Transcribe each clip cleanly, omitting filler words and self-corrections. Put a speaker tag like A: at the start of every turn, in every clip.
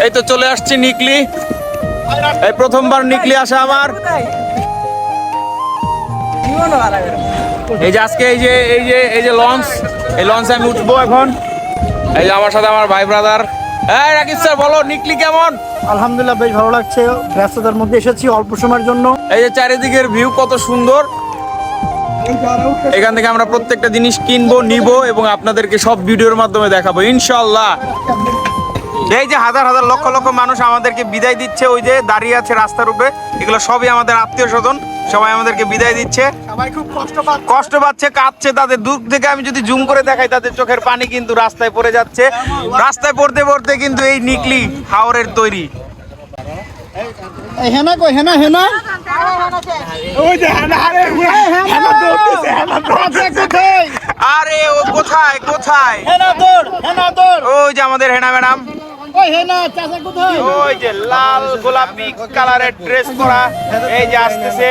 A: এই তো চলে আসছি নিকলি। এই প্রথমবার নিকলি আসা আমার। এই যে আজকে এই যে লঞ্চ, এই লঞ্চে আমি উঠবো এখন। এই যে আমার সাথে আমার ভাই ব্রাদার। এই রাকিব স্যার বলো নিকলি কেমন?
B: আলহামদুলিল্লাহ বেশ ভালো লাগছে। ব্যস্ততার মধ্যে এসেছি অল্প সময়ের জন্য।
A: এই যে চারিদিকের ভিউ কত সুন্দর। এখান থেকে আমরা প্রত্যেকটা জিনিস কিনবো, নিবো এবং আপনাদেরকে সব ভিডিওর মাধ্যমে দেখাবো ইনশাআল্লাহ। এই যে হাজার হাজার লক্ষ লক্ষ মানুষ আমাদেরকে বিদায় দিচ্ছে, ওই যে দাঁড়িয়ে আছে রাস্তার উপরে, এগুলো সবই আমাদের আত্মীয় স্বজন। সবাই আমাদেরকে বিদায় দিচ্ছে,
B: সবাই খুব
A: কষ্ট পাচ্ছে, কাঁদছে। তাদের দূর থেকে আমি যদি জুম করে দেখাই, তাদের চোখের পানি কিন্তু রাস্তায় পড়ে যাচ্ছে। রাস্তায় পড়তে পড়তে কিন্তু এই নিকলি হাওরের তৈরি।
B: হেনা কই হেনা হেনা ওই যে হেনা আরে হেনা দৌড়তেছে হেনা কোথায়?
A: আরে ও কোথায় কোথায়?
B: হেনা দৌড়
A: ওই যে আমাদের হেনা ম্যাডাম।
B: ওই হেনা চাচা কোথায়?
A: ওই যে লাল গোলাপি কালারের ড্রেস পরা, এই যে আসতেছে।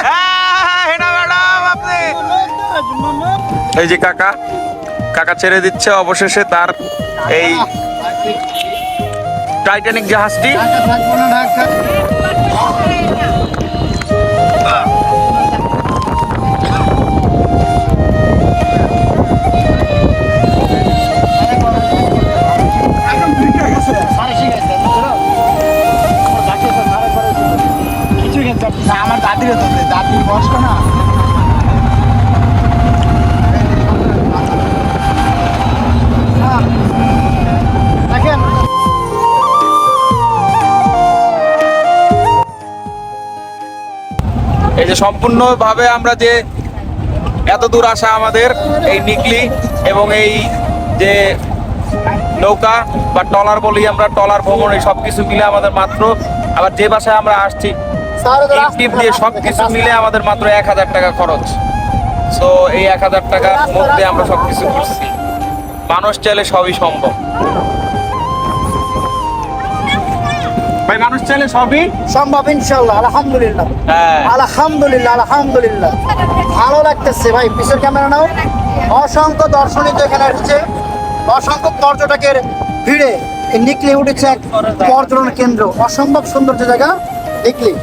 A: হ্যাঁ, হেনা ম্যাডাম আপনি। এই যে কাকা ছেড়ে দিচ্ছে অবশেষে তার এই টাইটানিক জাহাজটি।
B: থাকবো না ঢাকা। আমার দাদির দাদির কষ্ট না। দেখেন
A: এই যে সম্পূর্ণভাবে আমরা যে এত দূর আসা আমাদের এই নিকলি এবং এই যে নৌকা বা ট্রলার বলি আমরা, ট্রলার ভ্রমণ, এই সবকিছু মিলে আমাদের মাত্র, আবার যে বাসায় আমরা আসছি টিপ দিয়ে সবকিছু মিলে আমাদের মাত্র 1000 টাকা খরচ। সো এই 1000 টাকার মধ্যে আমরা সবকিছু করছি। মানুষ চাইলে সবই সম্ভব ভাই, মানুষ চাইলে সবই
B: সম্ভব ইনশাআল্লাহ। আলহামদুলিল্লাহ
A: হ্যাঁ।
B: আলহামদুলিল্লাহ ভালো লাগতেছে ভাই। পিছের ক্যামেরা নাও। অসংখ্য দর্শনী তো এখানে আসছে, অসংখ্য পর্যটকের ভিড়ে এই নিকলি উঠেছে এক পর্যটন কেন্দ্র। অসম্ভব সৌন্দর্য জায়গা নিকলি।